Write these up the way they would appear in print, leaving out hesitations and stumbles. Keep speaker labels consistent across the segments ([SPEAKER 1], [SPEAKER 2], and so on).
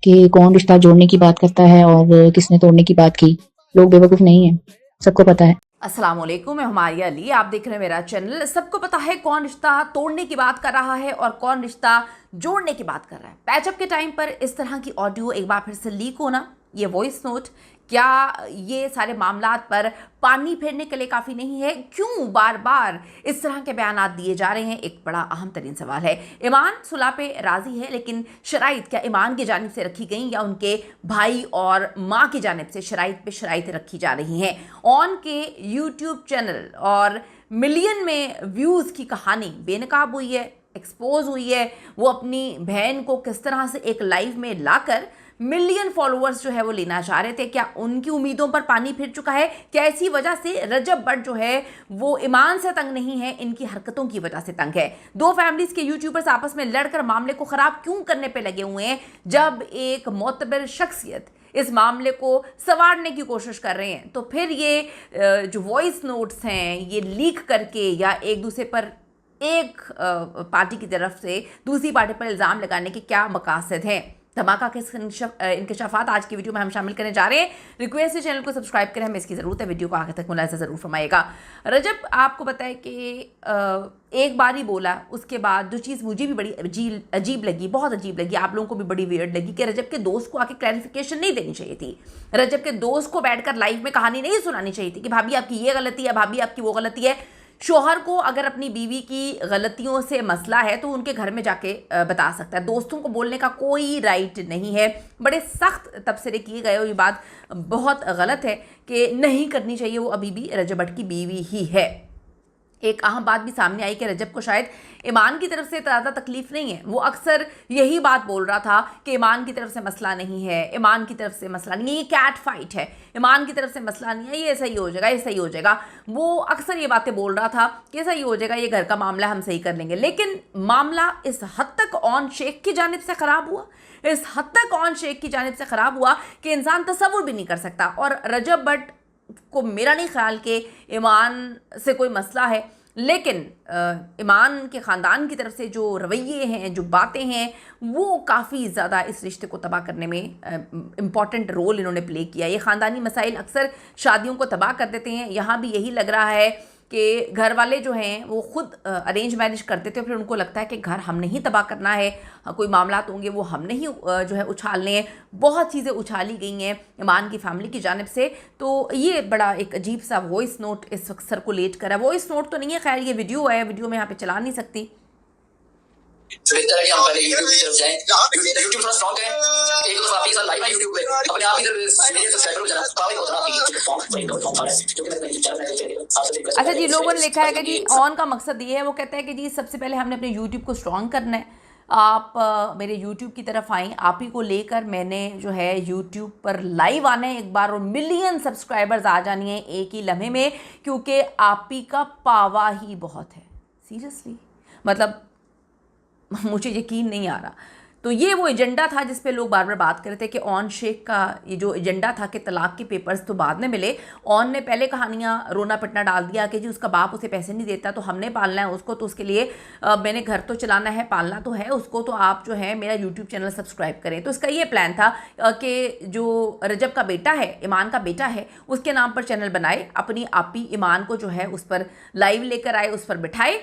[SPEAKER 1] कि कौन रिश्ता जोड़ने की बात करता है और किसने तोड़ने की बात की। लोग बेवकूफ नहीं है, सबको पता है।
[SPEAKER 2] अस्सलाम वालेकुम, मैं हुमारिया अली। आप देख रहे हैं मेरा चैनल। सबको पता है कौन रिश्ता तोड़ने की बात कर रहा है और कौन रिश्ता जोड़ने की बात कर रहा है। पैचअप के टाइम पर इस तरह की ऑडियो एक बार फिर से लीक होना, ये वॉइस नोट, क्या ये सारे मामलात पर पानी फेरने के लिए काफ़ी नहीं है? क्यों बार बार इस तरह के बयानात दिए जा रहे हैं? एक बड़ा अहम तरीन सवाल है। ईमान सुलह पे राज़ी है, लेकिन शराइत क्या ईमान की जानिब से रखी गई या उनके भाई और माँ की जानिब से शराइत पे शराइत रखी जा रही हैं? ऑन के यूट्यूब चैनल और मिलियन में व्यूज़ की कहानी बेनकाब हुई है, एक्सपोज हुई है। वो अपनी बहन को किस तरह से एक लाइव में लाकर मिलियन फॉलोअर्स जो है वो लेना चाह रहे थे। क्या उनकी उम्मीदों पर पानी फिर चुका है? क्या इसी वजह से रजब भट्ट जो है वो ईमान से तंग नहीं है, इनकी हरकतों की वजह से तंग है? दो फैमिलीज के यूट्यूबर्स आपस में लड़कर मामले को खराब क्यों करने पे लगे हुए हैं, जब एक मोतबर शख्सियत इस मामले को संवारने की कोशिश कर रहे हैं? तो फिर ये जो वॉइस नोट्स हैं ये लीक करके या एक दूसरे पर एक पार्टी की तरफ से दूसरी पार्टी पर इल्ज़ाम लगाने के क्या मकासद हैं? धमाका के इंकशाफात आज की वीडियो में हम शामिल करने जा रहे हैं। रिक्वेस्ट है चैनल को सब्सक्राइब करें, हमें इसकी ज़रूरत है। वीडियो को आगे तक मुलाहिजा ज़रूर फरमाइएगा। रजब आपको पता है कि एक बार ही बोला, उसके बाद जो चीज़ मुझे भी बड़ी अजीब लगी, बहुत अजीब लगी, आप लोगों को भी बड़ी वियर्ड लगी, कि रजब के दोस्त को आके क्लैरिफिकेशन नहीं देनी चाहिए थी। रजब के दोस्त को बैठकर लाइव में कहानी नहीं सुनानी चाहिए थी कि भाभी आपकी ये गलती है, भाभी आपकी वो गलती है। शोहर को अगर अपनी बीवी की गलतियों से मसला है तो उनके घर में जाके बता सकता है। दोस्तों को बोलने का कोई राइट नहीं है। बड़े सख्त तबसरे किए गए और ये बात बहुत गलत है कि नहीं करनी चाहिए। वो अभी भी रजब भट्ट की बीवी ही है। एक अहम बात भी सामने आई कि रजब को शायद ईमान की तरफ से ज़्यादा तकलीफ नहीं है। वो अक्सर यही बात बोल रहा था कि ईमान की तरफ से मसला नहीं है, ईमान की तरफ से मसला नहीं है, ये कैट फाइट है, ईमान की तरफ से मसला नहीं है, ये सही हो जाएगा, ये सही हो जाएगा। वो अक्सर ये बातें बोल रहा था कि सही हो जाएगा, ये घर का मामला हम सही कर लेंगे। लेकिन मामला इस हद तक ऑन शेख की जानिब से ख़राब हुआ, इस हद तक ऑन शेख की जानिब से ख़राब हुआ कि इंसान तसव्वुर भी नहीं कर सकता। और रजब भट्ट को मेरा नहीं ख्याल कि ईमान से कोई मसला है, लेकिन ईमान के ख़ानदान की तरफ से जो रवैये हैं, जो बातें हैं, वो काफ़ी ज़्यादा इस रिश्ते को तबाह करने में इम्पॉर्टेंट रोल इन्होंने प्ले किया। ये ख़ानदानी मसाइल अक्सर शादियों को तबाह कर देते हैं। यहाँ भी यही लग रहा है कि घर वाले जो हैं वो खुद अरेंज मैरिज करते थे, फिर उनको लगता है कि घर हमने ही तबाह करना है, कोई मामलात होंगे वो हमने ही जो है उछालने हैं। बहुत चीज़ें उछाली गई हैं ईमान की फैमिली की जानिब से। तो ये बड़ा एक अजीब सा वॉइस नोट इस वक्त सर्कुलेट करा। वॉइस नोट तो नहीं है, खैर ये वीडियो है, वीडियो में यहाँ पे चला नहीं सकती।
[SPEAKER 3] तो बेहतर है कि हम पहले YouTube की तरफ जाएं। YouTube थोड़ा स्ट्रॉन्ग है, एक तो आपके साथ लाइव है YouTube पे, अपने आप इधर मेरे सब्सक्राइबर हो जाना, काफी होता है आपकी फॉर्म है क्योंकि मैं चैनल में
[SPEAKER 2] अच्छा जी, लोगों ने लिखा है कि जी ऑन का मकसद ये है, वो कहता है कि जी सबसे पहले हमने अपने YouTube को स्ट्रॉन्ग करना है। आप मेरे YouTube की तरफ आएँ, आप ही को लेकर मैंने जो है YouTube पर लाइव आना है एक बार, और मिलियन सब्सक्राइबर्स आ जानी है एक ही लम्हे में, क्योंकि आप ही का पावा ही बहुत है। सीरियसली, मतलब मुझे यकीन नहीं आ रहा। तो ये वो एजेंडा था जिस पे लोग बार बार बात कर रहे थे कि ऑन शेख का ये जो एजेंडा था कि तलाक के पेपर्स तो बाद में मिले। ऑन ने पहले कहानियाँ रोना पिटना डाल दिया कि जी उसका बाप उसे पैसे नहीं देता तो हमने पालना है उसको, तो उसके लिए मैंने घर तो चलाना है, पालना तो है उसको, तो आप जो है मेरा यूट्यूब चैनल सब्सक्राइब करें। तो इसका ये प्लान था कि जो रजब का बेटा है, ईमान का बेटा है, उसके नाम पर चैनल बनाए, अपनी आपी ईमान को जो है उस पर लाइव लेकर आए, उस पर बिठाए।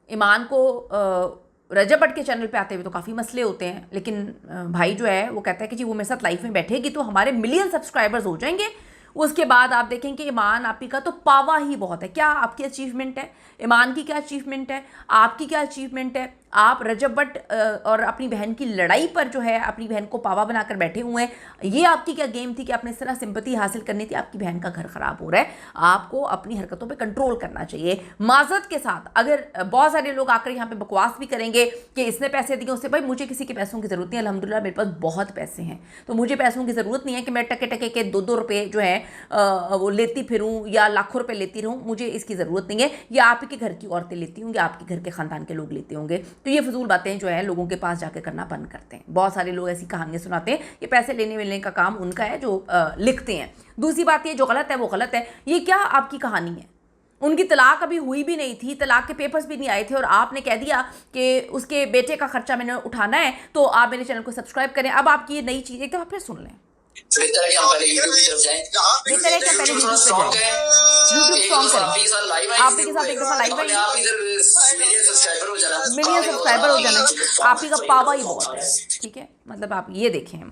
[SPEAKER 2] ईमान को रजब भट्ट के चैनल पे आते हुए तो काफ़ी मसले होते हैं, लेकिन भाई जो है वो कहता है कि जी वो मेरे साथ लाइफ में बैठेगी तो हमारे मिलियन सब्सक्राइबर्स हो जाएंगे। उसके बाद आप देखें कि ईमान आपी का तो पावा ही बहुत है। क्या आपकी अचीवमेंट है? ईमान की क्या अचीवमेंट है? आपकी क्या अचीवमेंट है? आप रजब भट्ट और अपनी बहन की लड़ाई पर जो है अपनी बहन को पावा बनाकर बैठे हुए हैं। ये आपकी क्या गेम थी कि आपने इस तरह सिंपैथी हासिल करनी थी? आपकी बहन का घर ख़राब हो रहा है, आपको अपनी हरकतों पे कंट्रोल करना चाहिए। माजरत के साथ, अगर बहुत सारे लोग आकर यहाँ पे बकवास भी करेंगे कि इसने पैसे दिए उससे, भाई मुझे किसी के पैसों की ज़रूरत नहीं है, अल्हम्दुलिल्लाह मेरे पास बहुत पैसे हैं, तो मुझे पैसों की ज़रूरत नहीं है कि मैं टके टके के 2-2 रुपये जो है वो लेती फिरूँ या लाखों रुपये लेती रहूँ। मुझे इसकी ज़रूरत नहीं है। या आप ही के घर की औरतें लेती होंगी, आपके घर के ख़ानदान के लोग लेते होंगे। तो ये फजूल बातें जो है लोगों के पास जाकर करना बंद करते हैं। बहुत सारे लोग ऐसी कहानियां सुनाते हैं, ये पैसे लेने मिलने का काम उनका है जो लिखते हैं। दूसरी बात ये जो गलत है वो गलत है। ये क्या आपकी कहानी है? उनकी तलाक अभी हुई भी नहीं थी, तलाक के पेपर्स भी नहीं आए थे और आपने कह दिया कि उसके बेटे का खर्चा मैंने उठाना है, तो आप मेरे चैनल को सब्सक्राइब करें। अब आपकी ये नई चीज़ एक दफ़ा फिर सुन लें।
[SPEAKER 3] बेहतर है कि हम पहले यूट्यूब की तरफ जाएं।
[SPEAKER 2] बेहतर है कि पहले यूट्यूब पे जाएं, यूट्यूब स्ट्रॉन्ग करें। आप ही के साथ एक दफ़ा लाइव आइए, मिलियन सब्सक्राइबर हो जाना, आप ही का पावर ही बहुत है, ठीक है। मतलब आप ये देखें,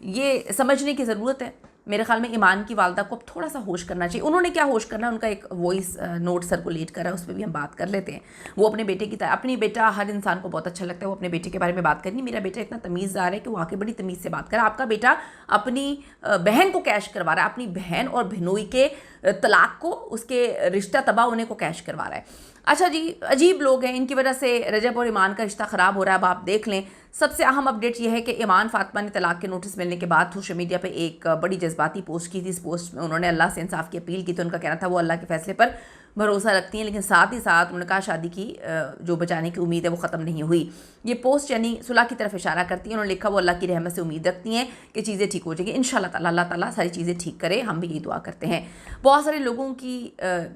[SPEAKER 2] ये समझने की ज़रूरत है। मेरे ख्याल में ईमान की वालदा को अब थोड़ा सा होश करना चाहिए। उन्होंने क्या होश करना है, उनका एक वॉइस नोट सर्कुलेट कर रहा है, उस पर भी हम बात कर लेते हैं। वो अपने बेटे की अपनी बेटा हर इंसान को बहुत अच्छा लगता है, वो अपने बेटे के बारे में बात करनी। मेरा बेटा इतना तमीज़दार है कि वो आके बड़ी तमीज़ से बात कर रहा है। आपका बेटा अपनी बहन को कैश करवा रहा है, अपनी बहन और बहनोई के तलाक को, उसके रिश्ता तबाह होने को कैश करवा रहा है। अच्छा जी, अजीब लोग हैं, इनकी वजह से रजब और ईमान का रिश्ता ख़राब हो रहा है। अब आप देख लें, सबसे अहम अपडेट यह है कि ईमान फातिमा ने तलाक के नोटिस मिलने के बाद सोशल मीडिया पे एक बड़ी जज्बाती पोस्ट की थी। इस पोस्ट में उन्होंने अल्लाह से इंसाफ की अपील की। तो उनका कहना था वो अल्लाह के फैसले पर भरोसा रखती हैं, लेकिन साथ ही साथ उन्होंने कहा शादी की जो बचाने की उम्मीद है वो ख़त्म नहीं हुई। ये पोस्ट यानी सुलह की तरफ इशारा करती है। उन्होंने लिखा वो अल्लाह की रहमत से उम्मीद रखती हैं कि चीज़ें ठीक हो जाएगी इंशाल्लाह ताला। अल्लाह ताला सारी चीज़ें ठीक करे, हम भी ये दुआ करते हैं। बहुत सारे लोगों की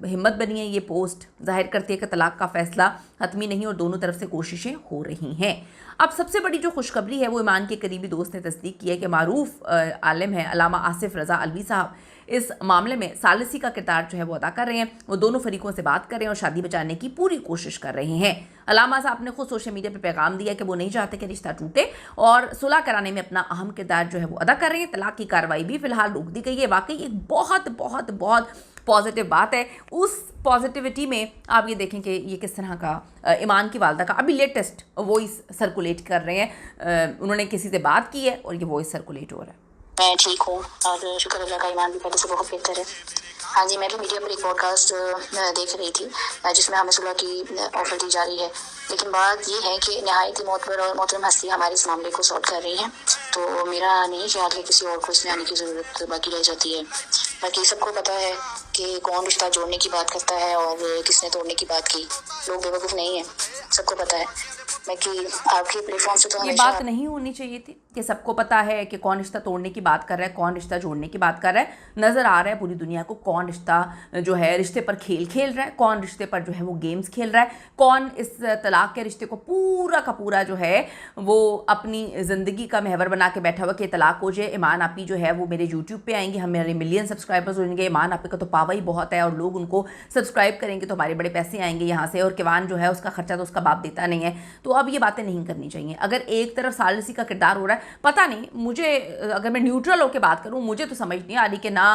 [SPEAKER 2] हिम्मत बनी है। ये पोस्ट जाहिर करती है कि तलाक का फ़ैसला हतमी नहीं और दोनों तरफ से कोशिशें हो रही हैं। अब सबसे बड़ी जो खुशखबरी है वो ईमान के करीबी दोस्त ने तस्दीक की है कि मारूफ आलिम है अल्लामा आसिफ रज़ा अलवी साहब इस मामले में सालिसी का किरदार जो है वो अदा कर रहे हैं। वो दोनों फरीकों से बात कर रहे हैं और शादी बचाने की पूरी कोशिश कर रहे हैं। अल्लामा साहब ने खुद सोशल मीडिया पर पैगाम दिया कि वो नहीं चाहते कि रिश्ता टूटे और सुलह कराने में अपना अहम किरदार जो है वो अदा कर रहे हैं। तलाक की कार्रवाई भी फिलहाल रोक दी गई है। वाकई एक बहुत बहुत बहुत पॉजिटिव बात है। उस पॉजिटिविटी में आप ये देखें कि ये किस तरह का ईमान की वालदा का अभी लेटेस्ट वॉइस सर्कुलेट कर रहे हैं। उन्होंने किसी से बात की है और ये वॉइस सर्कुलेट हो रहा है।
[SPEAKER 4] मैं ठीक हूँ और शुक्र अल्लाह का, ईमान भी पहले से बहुत बेहतर है। हाँ जी, मैं भी मीडिया पर एक पॉडकास्ट देख रही थी जिसमें हमें सुलह की ऑफर दी जा रही है, लेकिन बात ये है कि नहायत ही मोतबर और मोहतरम हस्ती हमारे इस मामले को सॉल्व कर रही हैं। तो मेरा नहीं ख्याल कि किसी और को इसमें आने की ज़रूरत बाकी रह जाती है। बाकी सबको पता है कि कौन रिश्ता जोड़ने की बात करता है और किसने तोड़ने की बात की। लोग बेवकूफ़ नहीं हैं, सबको पता है। बाकी आपके प्लेटफॉर्म से तो
[SPEAKER 2] ये बात नहीं होनी चाहिए थी कि सबको पता है कि कौन रिश्ता तोड़ने की बात कर रहा है, कौन रिश्ता जोड़ने की बात कर रहा है। नज़र आ रहा है पूरी दुनिया को कौन रिश्ता जो है रिश्ते पर खेल रहा है, कौन रिश्ते पर जो है वो गेम्स खेल रहा है, कौन इस तलाक के रिश्ते को पूरा का पूरा जो है वो अपनी ज़िंदगी का महवर बना के बैठा हुआ कि तलाक हो जाए। ईमान आपी जो है वो मेरे यूट्यूब पे आएंगे, हम मेरे मिलियन सब्सक्राइबर्स हो जाएंगे। ईमान आपी का तो पावर ही बहुत है और लोग उनको सब्सक्राइब करेंगे तो हमारे बड़े पैसे आएंगे यहाँ से, और किवान जो है उसका खर्चा तो उसका बाप देता नहीं है। तो अब ये बातें नहीं करनी चाहिए। अगर एक तरफ सालिसी का किरदार हो रहा है, पता नहीं मुझे, अगर मैं न्यूट्रल होकर बात करूं, मुझे तो समझ नहीं आ रही कि ना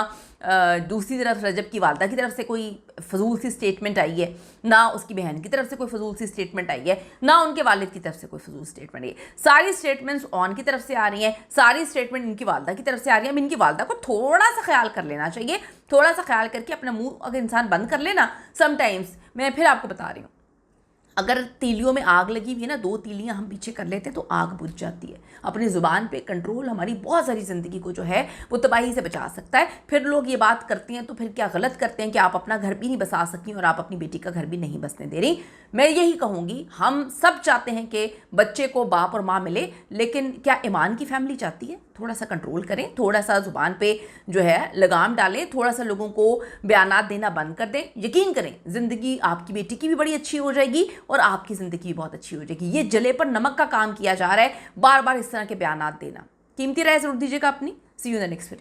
[SPEAKER 2] दूसरी तरफ रजब की वालदा की तरफ से कोई फजूल सी स्टेटमेंट आई है, ना उसकी बहन की तरफ से कोई फजूल सी स्टेटमेंट आई है, ना उनके वालिद की तरफ से कोई फजूल स्टेटमेंट आई है। सारी स्टेटमेंट्स ऑन की तरफ से आ रही हैं, सारी स्टेटमेंट इनकी वालदा की तरफ से आ रही है। अब इनकी वालदा को थोड़ा सा ख्याल कर लेना चाहिए, थोड़ा सा ख्याल करके अपना मुंह अगर इंसान बंद कर लेना। समटाइम्स मैं फिर आपको बता रही हूँ, अगर तीलियों में आग लगी हुई है ना, 2 तीलियां हम पीछे कर लेते हैं तो आग बुझ जाती है। अपनी ज़ुबान पे कंट्रोल हमारी बहुत सारी ज़िंदगी को जो है वो तबाही से बचा सकता है। फिर लोग ये बात करते हैं तो फिर क्या गलत करते हैं कि आप अपना घर भी नहीं बसा सकती और आप अपनी बेटी का घर भी नहीं बसने दे रही। मैं यही कहूँगी, हम सब चाहते हैं कि बच्चे को बाप और माँ मिले, लेकिन क्या ईमान की फैमिली चाहती है? थोड़ा सा कंट्रोल करें, थोड़ा सा ज़ुबान पे जो है लगाम डालें, थोड़ा सा लोगों को बयानात देना बंद कर दें। यकीन करें ज़िंदगी आपकी बेटी की भी बड़ी अच्छी हो जाएगी और आपकी ज़िंदगी भी बहुत अच्छी हो जाएगी। ये जले पर नमक का काम किया जा रहा है, बार बार इस तरह के बयानात देना। कीमती राय ज़रूर दीजिएगा अपनी। See you in the next video.